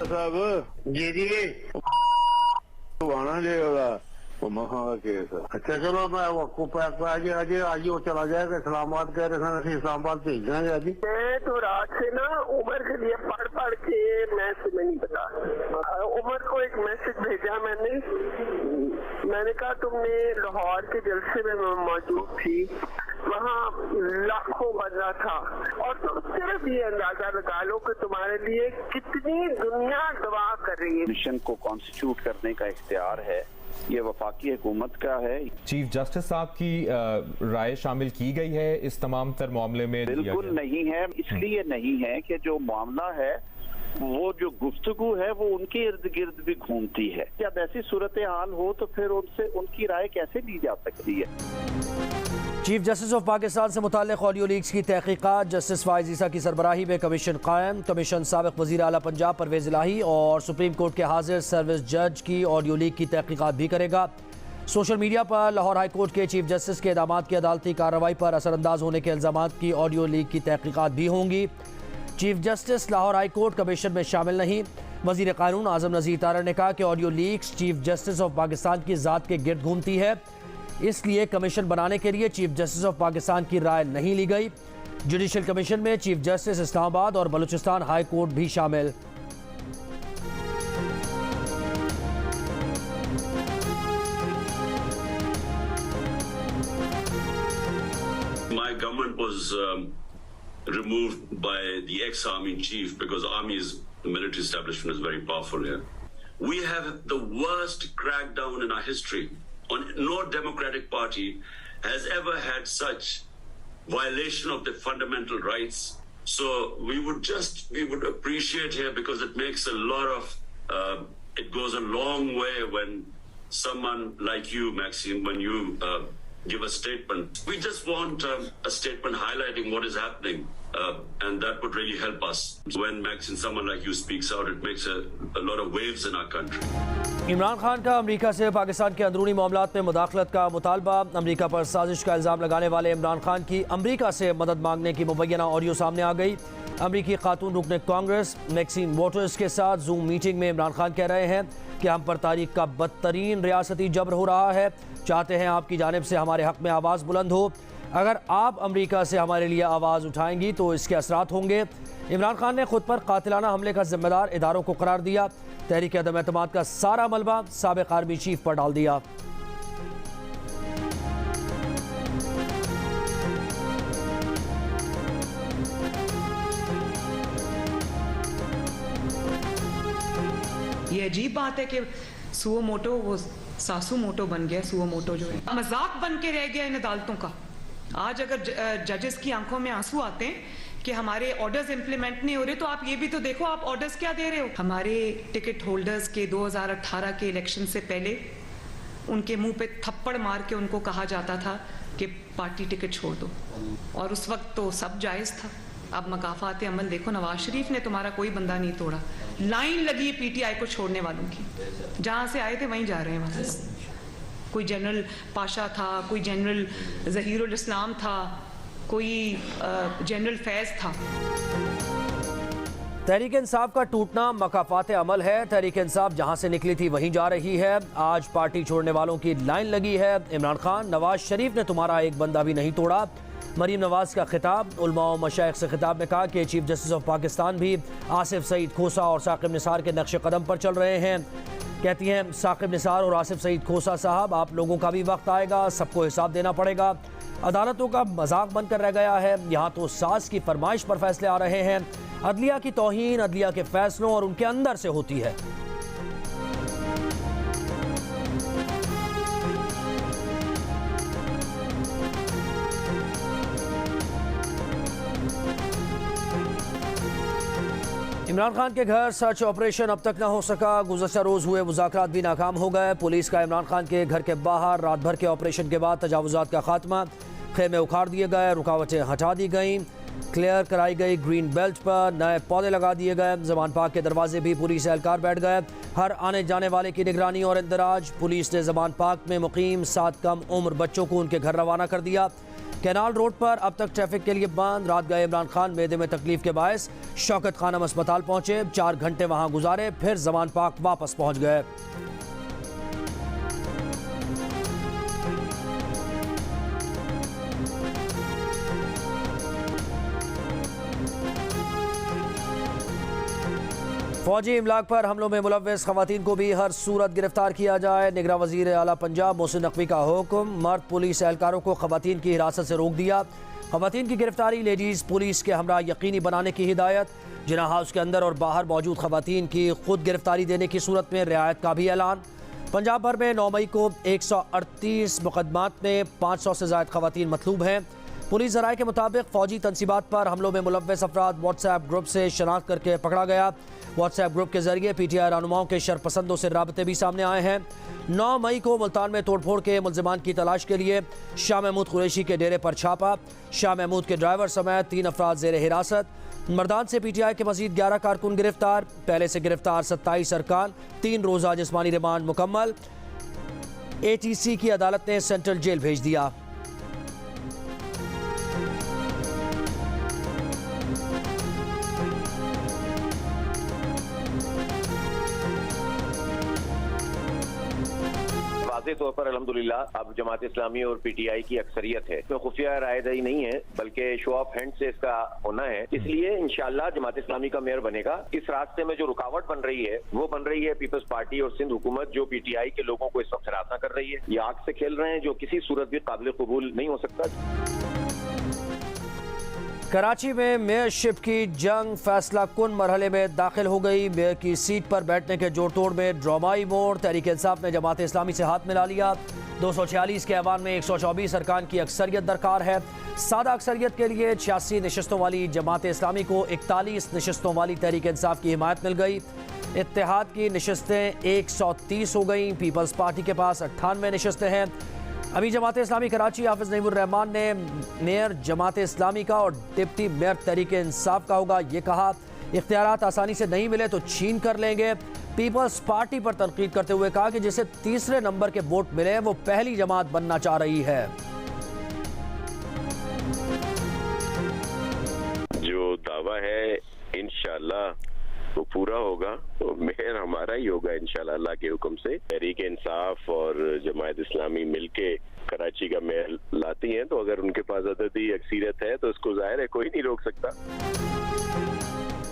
साहब जी जी आना जाएगा महा का केस है। अच्छा चलो मैं आपको पैक आज वो चला जाएगा इस्लामाबाद कह रहे थे इस्लामाबाद भेज देंगे आज। मैं तो रात से ना उमर के लिए पढ़ पढ़ के मैं तुम्हें नहीं पता। उमर को एक मैसेज भेजा मैंने कहा तुमने लाहौर के जलसे में मैं मौजूद थी, वहाँ लाखों बंदा था और तुम सिर्फ ये अंदाजा लगा लो कि तुम्हारे लिए कितनी दुनिया दुआ कर रही है। मिशन को कॉन्स्टिट्यूट करने का इख्तियार है, ये वफाकी हुकूमत का है। चीफ जस्टिस साहब की राय शामिल की गई है इस तमाम तर मामले में? बिल्कुल नहीं है, इसलिए नहीं है कि जो मामला है वो जो गुफ्तगू है वो उनके इर्द गिर्द भी घूमती है। जब ऐसी सूरत हाल हो तो फिर उनसे उनकी राय कैसे ली जा सकती है? चीफ जस्टिस ऑफ पाकिस्तान से मुताल्लिक़ ऑडियो लीक्स की तहकीकात। जस्टिस फाइज़ ईसा की सरबराही में कमीशन कायम। कमीशन साबिक़ वज़ीर आला पंजाब परवेज़ इलाही और सुप्रीम कोर्ट के हाजिर सर्विस जज की ऑडियो लीक की तहकीकात भी करेगा। सोशल मीडिया पर लाहौर हाई कोर्ट के चीफ जस्टिस के इक़दामात की अदालती कार्रवाई पर असरअंदाज होने के इल्ज़ामात की ऑडियो लीक की तहकीकात भी होंगी। Chief justice Lahore high court commission में शामिल नहीं। वज़ीर क़ानून आज़म नज़ीर तारड़ ने कहा कि audio leaks chief justice of Pakistan की ज़ात के गिर्द घूमती है, इसलिए कमीशन बनाने के लिए चीफ जस्टिस ऑफ पाकिस्तान की राय नहीं ली गई। जुडिशल कमीशन में चीफ जस्टिस इस्लामाबाद और बलूचिस्तान हाई कोर्ट भी शामिल। My government was removed by the ex-army chief because the military establishment is very powerful here. We have the worst crackdown in our history. No democratic party has ever had such violation of the fundamental rights. So we would appreciate here, because it makes a lot of, it goes a long way when someone like you, Maxime, when you give a statement. We just want a statement highlighting what is happening, and that would really help us. When Maxime, someone like you speaks out, it makes a lot of waves in our country. Imran Khan का अमरीका से पाकिस्तान के अंदरूनी मामलात में मुदाखलत का मुतालबा। अमरीका पर साजिश का इल्ज़ाम लगाने वाले इमरान खान की अमरीका से मदद मांगने की मुबैना ऑडियो सामने आ गई। अमरीकी खातून रुकन कांग्रेस मैक्सिम वोटर्स के साथ जूम मीटिंग में इमरान खान कह रहे हैं कि हम पर तारीख का बदतरीन रियासती जबर हो रहा है, चाहते हैं आपकी जानिब से हमारे हक़ में आवाज़ बुलंद हो। अगर आप अमरीका से हमारे लिए आवाज़ उठाएंगी तो इसके असरात होंगे। इमरान खान ने खुद पर कातिलाना हमले का जिम्मेदार इदारों को करार दिया। तहरीक अदम एतमाद का सारा मलबा साबिक़ आर्मी चीफ पर डाल दिया। ये अजीब बात है कि सुओ मोटो वो सासू मोटो बन गया। सुओ मोटो जो है मजाक बन के रह गया इन अदालतों का। आज अगर जजेस की आंखों में आंसू आते हैं कि हमारे ऑर्डर्स इंप्लीमेंट नहीं हो रहे, तो आप ये भी तो देखो आप ऑर्डर्स क्या दे रहे हो। हमारे टिकट होल्डर्स के 2018 के इलेक्शन से पहले उनके मुंह पे थप्पड़ मार के उनको कहा जाता था कि पार्टी टिकट छोड़ दो, और उस वक्त तो सब जायज़ था। अब मकाफात अमल देखो, नवाज शरीफ ने तुम्हारा कोई बंदा नहीं तोड़ा। लाइन लगी पीटीआई को छोड़ने वालों की, जहाँ से आए थे वहीं जा रहे हैं वापस। कोई जनरल पाशा था, कोई जनरल ज़हीरुल इस्लाम था, कोई जनरल फैज़ था। तहरीक इंसाफ का टूटना मकाफात अमल है। तहरीक इंसाफ जहां से निकली थी वहीं जा रही है। आज पार्टी छोड़ने वालों की लाइन लगी है। इमरान खान, नवाज शरीफ ने तुम्हारा एक बंदा भी नहीं तोड़ा। मरीम नवाज का खिताब। उलमा और मशाइख से खिताब में कहा कि चीफ जस्टिस ऑफ पाकिस्तान भी आसिफ सईद खोसा और साकिब निसार के नक्श कदम पर चल रहे हैं। कहती हैं साकिब निसार और आसिफ सईद खोसा साहब, आप लोगों का भी वक्त आएगा, सबको हिसाब देना पड़ेगा। अदालतों का मजाक बनकर रह गया है। यहाँ तो सास की फरमाइश पर फैसले आ रहे हैं। अदलिया की तौहीन अदलिया के फैसलों और उनके अंदर से होती है। इमरान खान के घर सर्च ऑपरेशन अब तक न हो सका। गुज़श्ता रोज़ हुए मुज़ाकरात भी नाकाम हो गए। पुलिस का इमरान खान के घर के बाहर रात भर के ऑपरेशन के बाद तजावुज़ात का खात्मा। खेमे उखाड़ दिए गए, रुकावटें हटा दी गईं, क्लियर कराई गई ग्रीन बेल्ट पर, नए पौधे लगा दिए गए। ज़मान पाक के दरवाजे भी पुलिस एहलकार बैठ गए। हर आने जाने वाले की निगरानी और इंदराज। पुलिस ने ज़मान पाक में मुकीम 7 कम उम्र बच्चों को उनके घर रवाना कर दिया। कैनाल रोड पर अब तक ट्रैफिक के लिए बंद। रात गए इमरान खान मेदे में तकलीफ के बायस शौकत खानम अस्पताल पहुंचे, 4 घंटे वहां गुजारे, फिर जमान पाक वापस पहुंच गए। फौजी इमलाक पर हमलों में मुलव्वस खवातीन को भी हर सूरत गिरफ्तार किया जाए। निगरां वजीर आला पंजाब मोहसिन नकवी का हुक्म, मर्द पुलिस एहलकारों को खवातीन की हिरासत से रोक दिया। खवातीन की गिरफ्तारी लेडीज़ पुलिस के हमरा यकीनी बनाने की हिदायत। जिना हाउस के अंदर और बाहर मौजूद खवातीन की खुद गिरफ्तारी देने की सूरत में रियायत का भी ऐलान। पंजाब भर में 9 मई को 138 मुकदमात में 500 से ज़ायद खवातीन मतलूब हैं। पुलिस ज़राए के मुताबिक फ़ौजी तनसीबात पर हमलों में मुलव्वस अफराद व्हाट्सएप ग्रुप से शनाख्त करके पकड़ा गया। व्हाट्सएप ग्रुप के जरिए PTI रहनुमाओं के शरपसंदों से राबते भी सामने आए हैं। 9 मई को मुल्तान में तोड़फोड़ के मुल्ज़िमान की तलाश के लिए शाह महमूद कुरैशी के डेरे पर छापा। शाह महमूद के ड्राइवर समेत 3 अफराद ज़ेरे हिरासत। मर्दान से PTI के मजीद 11 कारकुन गिरफ्तार। पहले से गिरफ्तार 27 अरकान। 3 रोज़ा जिस्मानी रिमांड मुकम्मल। ATC की अदालत ने सेंट्रल जेल भेज दिया। तौर पर अल्हम्दुलिल्लाह अब जमात इस्लामी और PTI की अक्सरियत है, तो खुफिया रायदही नहीं है बल्कि शो ऑफ हैंड से इसका होना है। इसलिए इंशाअल्लाह जमात इस्लामी का मेयर बनेगा। इस रास्ते में जो रुकावट बन रही है वो बन रही है पीपल्स पार्टी और सिंध हुकूमत, जो PTI के लोगों को इस वक्त हिरासत कर रही है। ये आग से खेल रहे हैं जो किसी सूरत भी काबिल कबूल नहीं हो सकता। कराची में मेयरशिप की जंग फैसला कुन मरहले में दाखिल हो गई। मेयर की सीट पर बैठने के जोड़ तोड़ में ड्रामाई मोड़। तहरीक इंसाफ ने जमात इस्लामी से हाथ मिला लिया। 246 के ऐवान में 124 अरकान की अक्सरियत दरकार है। सादा अक्सरियत के लिए 86 नशस्तों वाली जमात इस्लामी को 41 नशस्तों वाली तहरीक इंसाफ की हिमायत मिल गई। इत्तेहाद की नशस्तें 130 हो गई। पीपल्स पार्टी के पास 98 नशस्तें हैं। अभी जमात इस्लामी कराची हाफिज नईमुर रहमान ने मेयर जमात इस्लामी का और डिप्टी मेयर तहरीक इंसाफ का होगा ये कहा। इख्तियारात आसानी से नहीं मिले तो छीन कर लेंगे। पीपल्स पार्टी पर तनकीद करते हुए कहा कि जिसे तीसरे नंबर के वोट मिले वो पहली जमात बनना चाह रही है। जो दावा है इंशाअल्लाह वो पूरा होगा, तो मेयर हमारा ही होगा इंशाल्लाह अल्लाह के हुक्म से। तहरीक इंसाफ और जमात इस्लामी मिलके कराची का मेयर लाती हैं, तो अगर उनके पास अददी अक्सरियत है तो उसको जाहिर है कोई नहीं रोक सकता।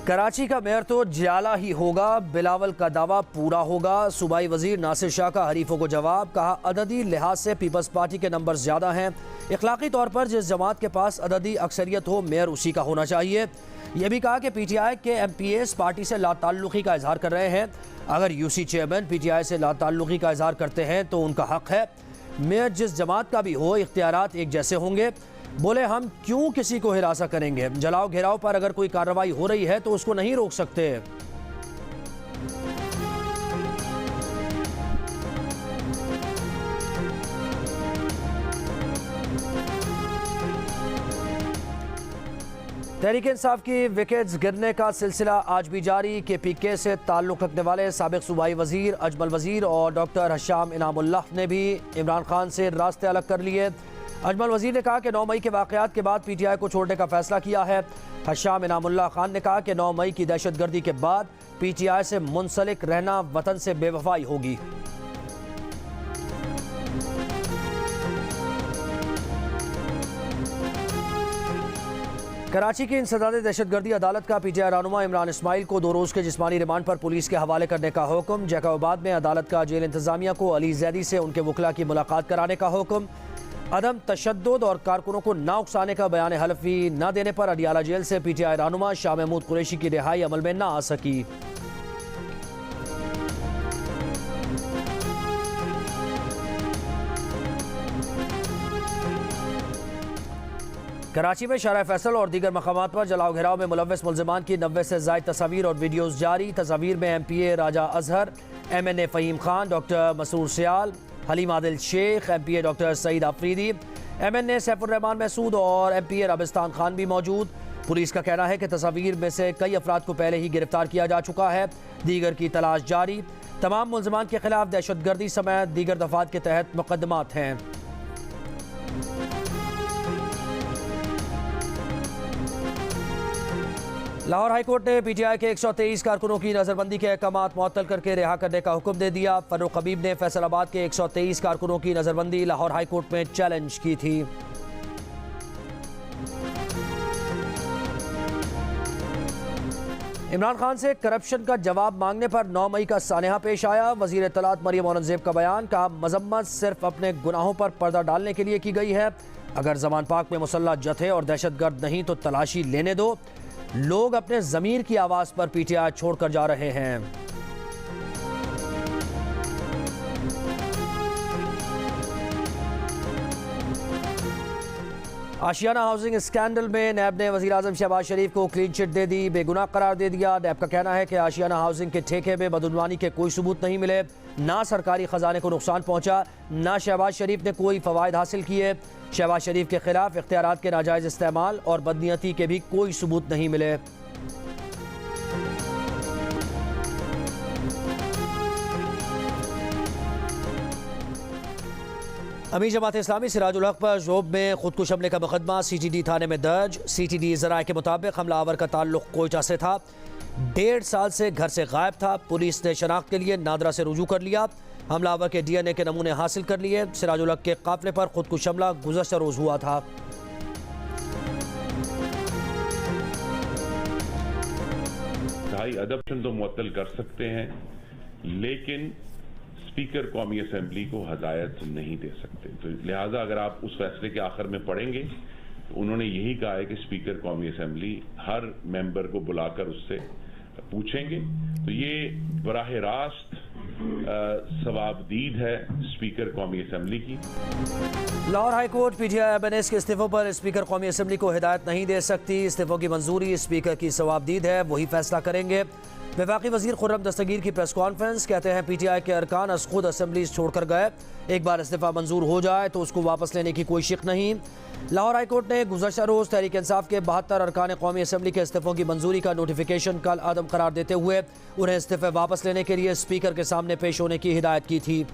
कराची का मेयर तो जियाला ही होगा। बिलावल का दावा पूरा होगा। सूबाई वजीर नासिर शाह का हरीफों को जवाब। कहा अददी लिहाज से पीपल्स पार्टी के नंबर ज्यादा हैं। इखलाकी तौर पर जिस जमात के पास अददी अक्सरियत हो मेयर उसी का होना चाहिए। यह भी कहा कि PTI के MPAs पार्टी से लाताल्लुकी का इजहार कर रहे हैं। अगर UC चेयरमैन PTI से लाताल्लुकी का इजहार करते हैं तो उनका हक है। मेयर जिस जमात का भी हो इख्तियारात एक जैसे होंगे। बोले हम क्यों किसी को हिरासा करेंगे। जलाओ घेराव पर अगर कोई कार्रवाई हो रही है तो उसको नहीं रोक सकते। तहरीक इंसाफ की विकेट्स गिरने का सिलसिला आज भी जारी। KPK से ताल्लुक़ रखने वाले साबिक़ सूबाई वजीर अजमल वजीर और डॉक्टर हशाम इनामुल्लाह ने भी इमरान खान से रास्ते अलग कर लिए। अजमल वजीर ने कहा कि 9 मई के वाक़यात के बाद PTI को छोड़ने का फैसला किया है। हशाम इनामुल्लाह खान ने कहा कि 9 मई की दहशतगर्दी के बाद PTI से मुंसलिक रहना वतन से बेवफाई होगी। कराची की इंसदाद दहशतगर्दी अदालत का PTI रहनुमा इमरान इस्माइल को 2 रोज़ के जिस्मानी रिमांड पर पुलिस के हवाले करने का हुक्म। जैकबाबाद में अदालत का जेल इंतजामिया को अली जैदी से उनके वकला की मुलाकात कराने का हुक्म। अदम तशद्दुद और कारकुनों को ना उकसाने का बयान हलफी न देने पर अडियाला जेल से PTI रहनुमा शाह महमूद कुरैशी की रिहाई अमल में न आ सकी। कराची में शराह फैसल और दीगर मकामात पर जलाओ घेराव में मुलव्वस मुल्ज़िमान की 90 से ज़ायद तस्वीर और वीडियोज़ जारी। तस्वीर में MPA Raja Azhar, MNA Faheem Khan, doctor Masoor Sial, Haleem Adil Sheikh, MPA doctor Saeed Afridi, MNA Saifur Rehman Mehsud और MPA रबिस्तान खान भी मौजूद। पुलिस का कहना है कि तस्वीर में से कई अफराद को पहले ही गिरफ्तार किया जा चुका है। दीगर की तलाश जारी। तमाम मुल्ज़िमान के खिलाफ दहशतगर्दी समेत दीगर दफात के तहत मुकदमात हैं। लाहौर हाईकोर्ट ने पीटीआई के 123 कारकुनों की नजरबंदी के अहकामात मुअत्तल करके रिहा करने का हुक्म दे दिया। फर्रुख हबीब ने फैसलाबाद के 123 कारकुनों की नजरबंदी लाहौर हाईकोर्ट में चैलेंज की थी। इमरान खान से करप्शन का जवाब मांगने पर 9 मई का सानेहा पेश आया। वजीर इत्तलात मरियम औरंगजेब का बयान, कहा मजम्मत सिर्फ अपने गुनाहों पर पर्दा डालने के लिए की गई है। अगर जमान पाक में मुसल्लह जथे और दहशतगर्द नहीं तो तलाशी लेने दो। लोग अपने ज़मीर की आवाज़ पर पीटीआई छोड़कर जा रहे हैं। आशियाना हाउसिंग स्कैंडल में नैब ने वज़ीर आज़म शहबाज शरीफ को क्लीन चिट दे दी, बेगुनाह करार दे दिया। नैब का कहना है कि आशियाना हाउसिंग के ठेके में बदउनवानी के कोई सबूत नहीं मिले, ना सरकारी खजाने को नुकसान पहुंचा, ना शहबाज शरीफ ने कोई फ़वाइद हासिल किए। शहबाज शरीफ के खिलाफ इख्तियारात के नाजायज़ इस्तेमाल और बदनीयती के भी कोई सबूत नहीं मिले। अमीर जमात इस्लामी सिराजुल हक पर जोब में खुदकुश हमले का मुकदमा CTD थाने में दर्ज। CTD ज़राए के मुताबिक हमलावर का ताल्लुक कोयटा से था, 1.5 साल से घर से गायब था। पुलिस ने शनाख्त के लिए नादरा से रुजू कर लिया। हमलावर के DNA के नमूने हासिल कर लिए। सिराजुल हक के काफिले पर खुदकुश हमला गुज़श्ता रोज़ हुआ था। अदप्शन तो मुअत्तल कर सकते हैं, लेकिन स्पीकर कौमी असम्बली को हदायत नहीं दे सकते। तो लिहाजा अगर आप उस फैसले के आखिर में पढ़ेंगे तो उन्होंने यही कहा है कि स्पीकर कौमी असम्बली हर मेंबर को बुलाकर उससे पूछेंगे। तो ये बराह रास्त सवाबदीद है स्पीकर कौमी असम्बली की। लाहौर हाईकोर्ट पीटीआई MNS के इस्तीफों पर स्पीकर कौमी असम्बली को हिदायत नहीं दे सकती। इस्तीफों की मंजूरी स्पीकर की सवाबदीद है, वही फैसला करेंगे। वफाकी वजीर खुर्रम दस्तगीर की प्रेस कॉन्फ्रेंस, कहते हैं पीटीआई के अरकान अस खुद असम्बलीज छोड़कर गए, एक बार इस्तीफा मंजूर हो जाए तो उसको वापस लेने की कोई शिक नहीं। लाहौर हाईकोर्ट ने गुज़श्ता रोज़ तहरीक इंसाफ के 72 अरकान कौमी असम्बली के इस्तीफों की मंजूरी का नोटिफिकेशन कल आदम करार देते हुए उन्हें इस्तीफे वापस लेने के लिए स्पीकर के सामने पेश होने की हिदायत की थी।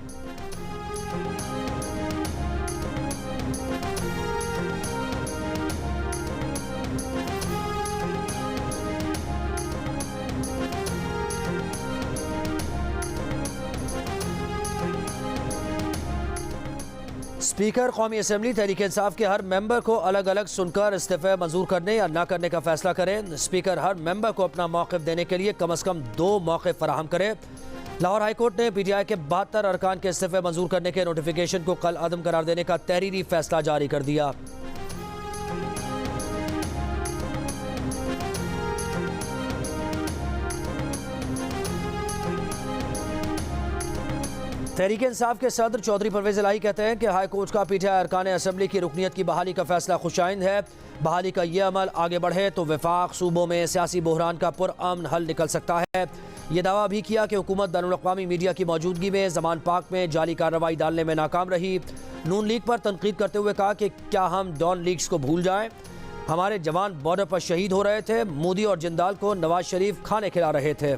स्पीकर कौमी असम्बली तहरीक इंसाफ के हर मेंबर को अलग अलग सुनकर इस्तीफे मंजूर करने या न करने का फैसला करें। स्पीकर हर मेंबर को अपना मौक़िफ़ देने के लिए कम अज़ कम 2 मौक़िफ़ फराहम करे। लाहौर हाईकोर्ट ने पीटीआई के 72 अरकान के इस्तीफे मंजूर करने के नोटिफिकेशन को कल अदम करार देने का तहरीरी फैसला जारी कर दिया। तहरीक इंसाफ के सदर चौधरी परवेज इलाही कहते हैं कि हाई कोर्ट का पीटीआई अरकान असम्बली की रुकनीत की बहाली का फैसला खुशाइंद है। बहाली का ये अमल आगे बढ़े तो वफाक सूबों में सियासी बहरान का पुरअमन हल निकल सकता है। ये दावा भी किया कि हुकूमत बैनुल-अक़वामी मीडिया की मौजूदगी में ज़मान पाक में जाली कार्रवाई डालने में नाकाम रही। नून लीग पर तनकीद करते हुए कहा कि क्या हम डॉन लीग्स को भूल जाएं? हमारे जवान बॉर्डर पर शहीद हो रहे थे, मोदी और जिंदाल को नवाज शरीफ खाने खिला रहे थे।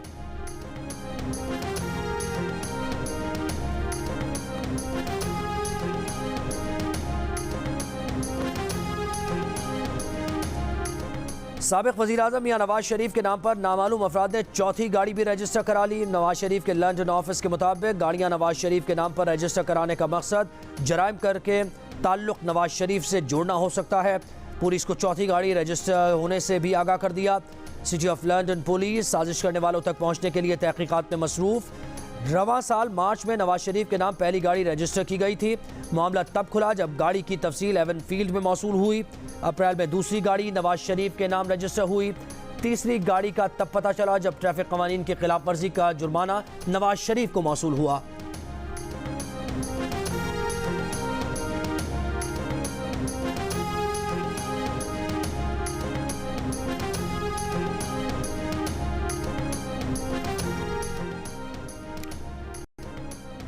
साबिक़ वज़ीर आज़म मियां नवाज शरीफ के नाम पर नामालूम अफराद ने चौथी गाड़ी भी रजिस्टर करा ली। नवाज शरीफ के लंदन ऑफिस के मुताबिक गाड़ियां नवाज शरीफ के नाम पर रजिस्टर कराने का मकसद जराइम करके ताल्लुक़ नवाज शरीफ से जोड़ना हो सकता है। पुलिस को चौथी गाड़ी रजिस्टर होने से भी आगाह कर दिया। सिटी ऑफ लंदन पुलिस साजिश करने वालों तक पहुँचने के लिए तहकीकात में मसरूफ़। रवां साल मार्च में नवाज शरीफ के नाम पहली गाड़ी रजिस्टर की गई थी। मामला तब खुला जब गाड़ी की तफसील एवन फील्ड में मौसूल हुई। अप्रैल में दूसरी गाड़ी नवाज शरीफ के नाम रजिस्टर हुई। तीसरी गाड़ी का तब पता चला जब ट्रैफिक कवानीन की खिलाफ वर्जी का जुर्माना नवाज शरीफ को मौसूल हुआ।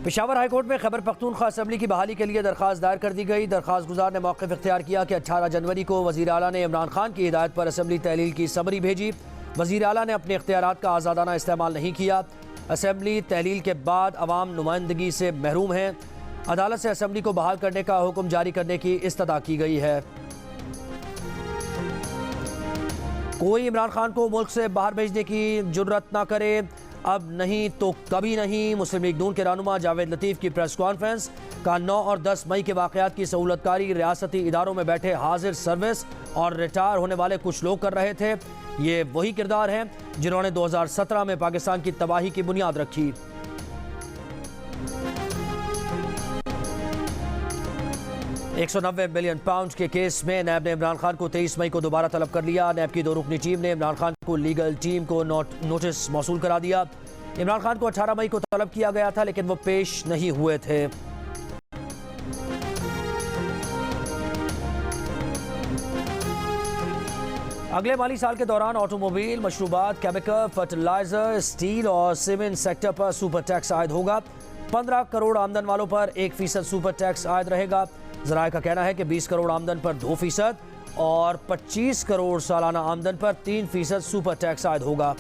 पेशावर हाईकोर्ट में खैबर पख्तूनख्वा असम्बली की बहाली के लिए दरख्वास्त दायर कर दी गई। दरख्वास्त गुजार ने मौक़िफ़ इख्तियार किया कि 18 जनवरी को वज़ीर आला ने इमरान खान की हिदायत पर असम्बली तहलील की समरी भेजी। वज़ीर आला ने अपने इख्तियारात का आज़ादाना इस्तेमाल नहीं किया। असम्बली तहलील के बाद अवाम नुमाइंदगी से महरूम हैं। अदालत से असम्बली को बहाल करने का हुक्म जारी करने की इस्तदा की गई है। कोई इमरान खान को मुल्क से बाहर भेजने की जुर्रत ना करे, अब नहीं तो कभी नहीं। मुस्लिम लीग नून के रहनुमा जावेद लतीफ़ की प्रेस कॉन्फ्रेंस का 9 और 10 मई के वाक़यात की सहूलतकारी रियासती इदारों में बैठे हाजिर सर्विस और रिटायर होने वाले कुछ लोग कर रहे थे। ये वही किरदार हैं जिन्होंने 2017 में पाकिस्तान की तबाही की बुनियाद रखी। £190 मिलियन के केस में नैब ने इमरान खान को 23 मई को दोबारा तलब कर लिया। नैब की 2 रुकनी टीम ने इमरान खान को लीगल टीम को नोटिस मौसूल करा दिया। इमरान खान को 18 मई को तलब किया गया था लेकिन वो पेश नहीं हुए थे। अगले माली साल के दौरान ऑटोमोबाइल, मशरूबात, केमिकल, फर्टिलाइजर, स्टील और सीमेंट सेक्टर पर सुपर टैक्स आयद होगा। 15 करोड़ आमदन वालों पर 1% सुपर टैक्स आयद रहेगा। ज़राए का कहना है कि 20 करोड़ आमदन पर 2% और 25 करोड़ सालाना आमदन पर 3% सुपर टैक्स आयद होगा।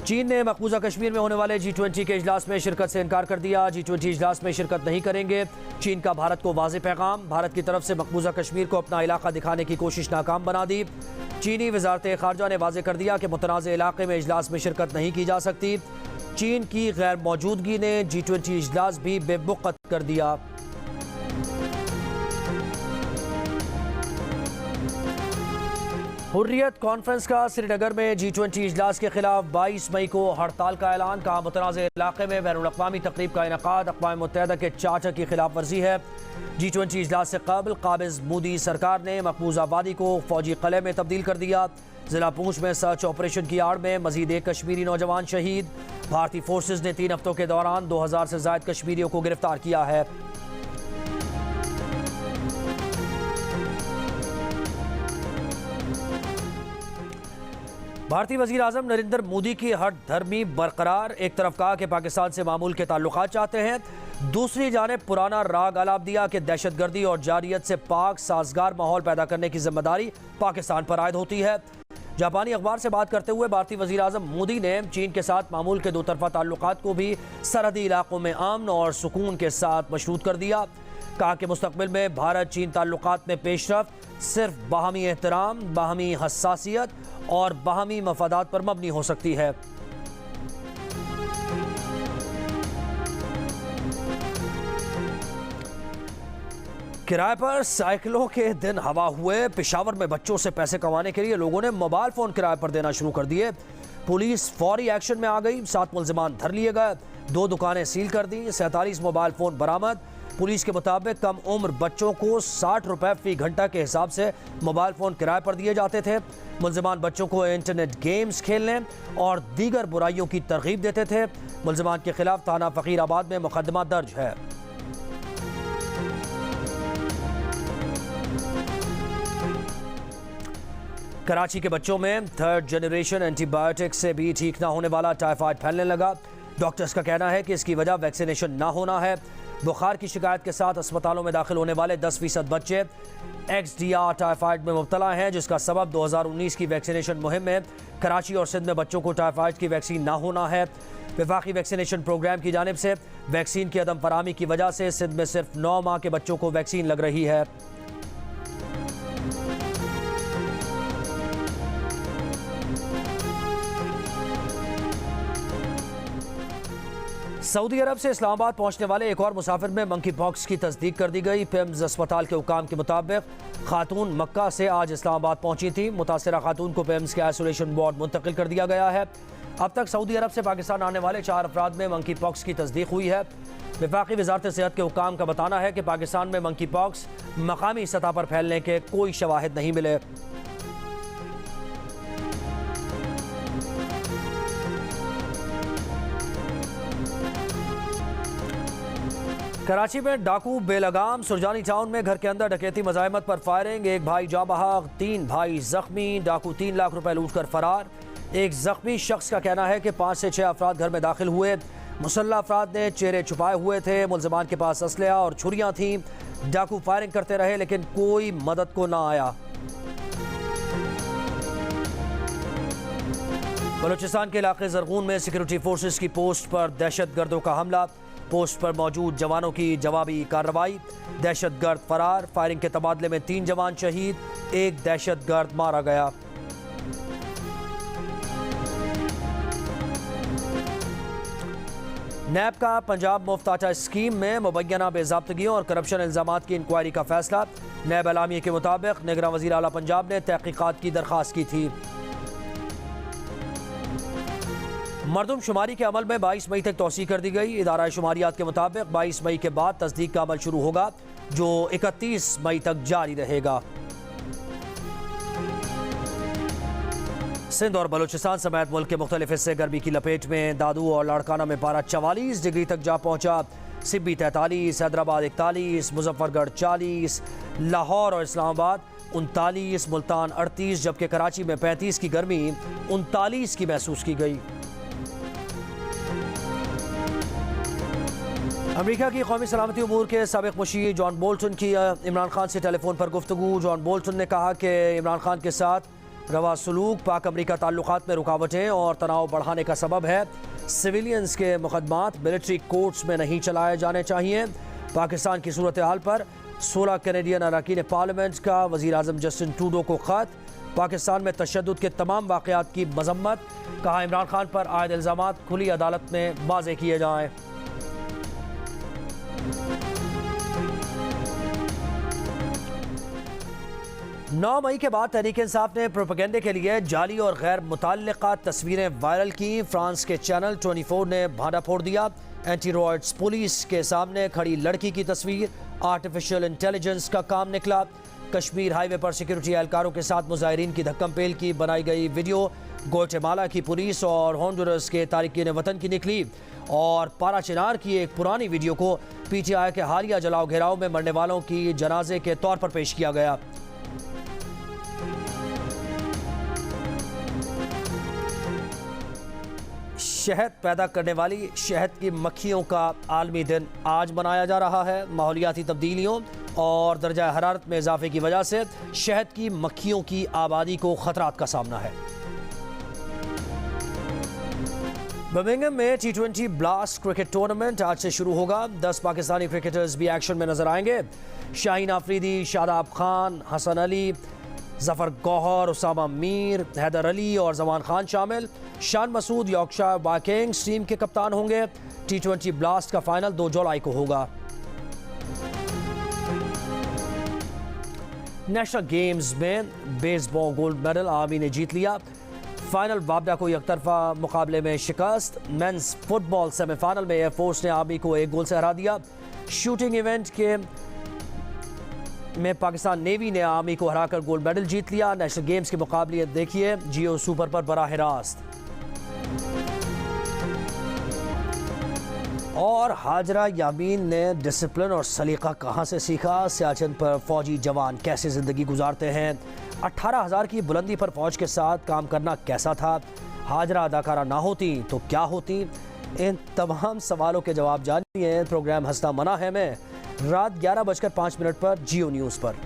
चीन ने मकबूजा कश्मीर में होने वाले G20 के इजलास में शिरकत से इनकार कर दिया। G20 इजलास में शिरकत नहीं करेंगे। चीन का भारत को वाज़ेह पैगाम। भारत की तरफ से मकबूजा कश्मीर को अपना इलाका दिखाने की कोशिश नाकाम बना दी। चीनी वजारत खारजा ने वाज़ेह कर दिया कि मुतनाज़ इलाके में इजलास में शिरकत नहीं की जा सकती। चीन की गैर मौजूदगी ने G20 इजलास भी बेवक़्त कर दिया। हुर्रियत कॉन्फ्रेंस का श्रीनगर में G20 इजलास के खिलाफ 22 मई को हड़ताल का ऐलान। कहा मुतनाज़ इलाके में बैनुल-अक़वामी तक़रीब का इनेक़ाद अक़वाम मुत्तहिदा के चार्टर की खिलाफ वर्जी है। G20 इजलास से कबल काबिज़ मोदी सरकार ने मकबूजा वादी को फौजी क़लअे में तब्दील कर दिया। जिला पूंछ में सर्च ऑपरेशन की आड़ में मजीद एक कश्मीरी नौजवान शहीद। भारतीय फोर्सेज ने 3 हफ्तों के दौरान 2000 से ज़ायद कश्मीरियों को गिरफ्तार किया है। भारतीय वज़ीर आज़म नरेंद्र मोदी की हट धर्मी बरकरार। एक तरफ कहा कि पाकिस्तान से मामूल के ताल्लुकात चाहते हैं, दूसरी जानिब पुराना राग आलाप दिया कि दहशतगर्दी और जारियत से पाक साजगार माहौल पैदा करने की जिम्मेदारी पाकिस्तान पर आयद होती है। जापानी अखबार से बात करते हुए भारतीय वज़ीर आज़म मोदी ने चीन के साथ मामूल के 2 तरफा ताल्लुकात को भी सरहदी इलाकों में अमन और सुकून के साथ मशरूत कर दिया। कहा कि मुस्तकबिल में भारत चीन ताल्लुकात में पेशरफ्त सिर्फ बाहमी एहतराम, बाहमी हसासियत और बाहमी मफादात पर मबनी हो सकती है। किराए पर साइकिलों के दिन हवा हुए। पेशावर में बच्चों से पैसे कमाने के लिए लोगों ने मोबाइल फोन किराए पर देना शुरू कर दिए। पुलिस फौरी एक्शन में आ गई। 7 मुल्जिमान धर लिए गए। 2 दुकानें सील कर दी। 47 मोबाइल फोन बरामद। पुलिस के मुताबिक कम उम्र बच्चों को 60 रुपए फी घंटा के हिसाब से मोबाइल फोन किराए पर दिए जाते थे। मुल्जिमान बच्चों को इंटरनेट गेम्स खेलने और दीगर बुराइयों की तरगीब देते थे। मुल्जिमान के खिलाफ थाना फकीराबाद में मुकदमा दर्ज है। कराची के बच्चों में 3rd जनरेशन एंटीबायोटिक से भी ठीक ना होने वाला टाइफाइड फैलने लगा। डॉक्टर्स का कहना है कि इसकी वजह वैक्सीनेशन ना होना है। बुखार की शिकायत के साथ अस्पतालों में दाखिल होने वाले 10% बच्चे XDR टाइफाइड में मुब्तला हैं, जिसका सबब 2019 की वैक्सीनेशन मुहिम में कराची और सिंध में बच्चों को टाइफाइड की वैक्सीन ना होना है। वफाकी वैक्सीनेशन प्रोग्राम की जानिब से वैक्सीन की अदम फराहमी की वजह से सिंध में सिर्फ 9 माह के बच्चों को वैक्सीन लग रही है। सऊदी अरब से इस्लामाबाद पहुंचने वाले एक और मुसाफिर में मंकी पॉक्स की तस्दीक कर दी गई। पिम्स अस्पताल के हुकाम के मुताबिक खातून मक्का से आज इस्लामाबाद पहुंची थी। मुतासरा खातून को पिम्स के आइसोलेशन वार्ड मुंतकिल कर दिया गया है। अब तक सऊदी अरब से पाकिस्तान आने वाले 4 अफराद में मंकी पॉक्स की तस्दीक हुई है। वफाकी वजारत सेहत के हुकाम का बताना है कि पाकिस्तान में मंकी पॉक्स मकामी सतह पर फैलने के कोई शवाहिद नहीं मिले। कराची में डाकू बेलगाम। सुरजानी टाउन में घर के अंदर डकैती मज़ाहमत पर फायरिंग। एक भाई जा बहाक, 3 भाई जख्मी। डाकू 3 लाख रुपए लूट कर फरार। एक जख्मी शख्स का कहना है कि 5 से 6 अफराद घर में दाखिल हुए। मुसल्लह अफराद ने चेहरे छुपाए हुए थे। मुल्जिमान के पास असलहा और छुरियां थीं। डाकू फायरिंग करते रहे लेकिन कोई मदद को ना आया। बलूचिस्तान के इलाके जरगून में सिक्योरिटी फोर्सेस की पोस्ट पर दहशत गर्दों का हमला। पोस्ट पर मौजूद जवानों की जवाबी कार्रवाई। दहशतगर्द फरार, फायरिंग के तबादले में 3 जवान शहीद, 1 दहशतगर्द मारा गया। नैब का पंजाब मुफ्त आटा स्कीम में मुबैना बेज़ाब्तगियों और करप्शन इल्जामात की इंक्वायरी का फैसला। नैब एलामिया के मुताबिक निगरान वज़ीर आला पंजाब ने तहकीकात की दरख्वास्त की थी। मरदमशुमारी के अमल में 22 मई तक तोसी कर दी गई। इदारा शुमारियात के मुताबिक 22 मई के बाद तस्दीक का अमल शुरू होगा, जो 31 मई तक जारी रहेगा। सिंध और बलूचिस्तान समेत मुल्क के मुख्तलिफ हिस्से गर्मी की लपेट में। दादू और लाड़काना में पारा 44 डिग्री तक जा पहुंचा। सिब्बी 43, हैदराबाद 41, मुजफ्फरगढ़ 40, लाहौर और इस्लामाबाद 39, मुल्तान 38, जबकि कराची में 35 की गर्मी 39 की महसूस की गई। अमेरिका की कौमी सलामती उमूर के साबिक मुशीर जॉन बोल्टन की इमरान खान से टेलीफोन पर गुफ्तगू। जॉन बोल्टन ने कहा कि इमरान खान के साथ रवा सलूक पाक अमरीका ताल्लुकात में रुकावटें और तनाव बढ़ाने का सबब है। सिविलियंस के मुकदमात मिलिट्री कोर्ट्स में नहीं चलाए जाने चाहिए। पाकिस्तान की सूरत हाल पर 16 कैनेडियन अरकान पार्लियामेंट का वज़ीर आज़म जस्टिन ट्रूडो को ख़त। पाकिस्तान में तशद्दुद के तमाम वाक़यात की मजम्मत। कहा इमरान खान पर आयद इल्ज़ामात खुली अदालत में वाज़े किए जाएँ। 9 मई के बाद तहरीक इंसाफ ने प्रोपेगेंडे के लिए जाली और गैर मुतल्लिका तस्वीरें वायरल की। फ्रांस के चैनल 24 ने भांडा फोड़ दिया। एंटी रॉयट्स पुलिस के सामने खड़ी लड़की की तस्वीर आर्टिफिशियल इंटेलिजेंस का काम निकला। कश्मीर हाईवे पर सिक्योरिटी एहलकारों के साथ मुजाहिरीन की धक्कम-पेल की बनाई गई वीडियो ग्वाटेमाला की पुलिस और होंडुरस के तारिकीन वतन की निकली। और पारा चिनार की एक पुरानी वीडियो को PTI के हालिया जलाओ घेराव में मरने वालों की जनाजे के तौर पर पेश किया गया। शहद पैदा करने वाली शहद की मक्खियों का आलमी दिन आज मनाया जा रहा है। माहौलियाती तब्दीलियों और दर्जा हरारत में इजाफे की वजह से शहद की मक्खियों की आबादी को खतरात का सामना है। बर्मिंघम में T20 ब्लास्ट क्रिकेट टूर्नामेंट आज से शुरू होगा। 10 पाकिस्तानी क्रिकेटर्स भी एक्शन में नजर आएंगे। शाहीन आफरीदी, शादाब खान, हसन अली, जफर गौहर, उसामा मीर, हैदर अली और जमान खान शामिल। Shan Masood Yorkshire Vikings team के कप्तान होंगे। T20 ब्लास्ट का फाइनल 2 जुलाई को होगा। नेशनल गेम्स में बेसबॉल गोल्ड मेडल आर्मी ने जीत लिया। फाइनल वापडा को एकतरफा मुकाबले में शिकस्त। मेंस फुटबॉल सेमीफाइनल में एयरफोर्स ने आर्मी को 1 गोल से हरा दिया। शूटिंग इवेंट के में पाकिस्तान नेवी ने आर्मी को हराकर गोल्ड मेडल जीत लिया। नेशनल गेम्स के मुकाबले देखिए जियो सुपर पर बराह रास्त। और हाजरा यामीन ने डिसिप्लिन और सलीका कहां से सीखा। सियाचिन पर फौजी जवान कैसे जिंदगी गुजारते हैं। 18,000 की बुलंदी पर फौज के साथ काम करना कैसा था। हाजरा अदाकारा ना होती तो क्या होती। इन तमाम सवालों के जवाब जानिए प्रोग्राम हंसना मना है में रात 11:05 पर जियो न्यूज़ पर।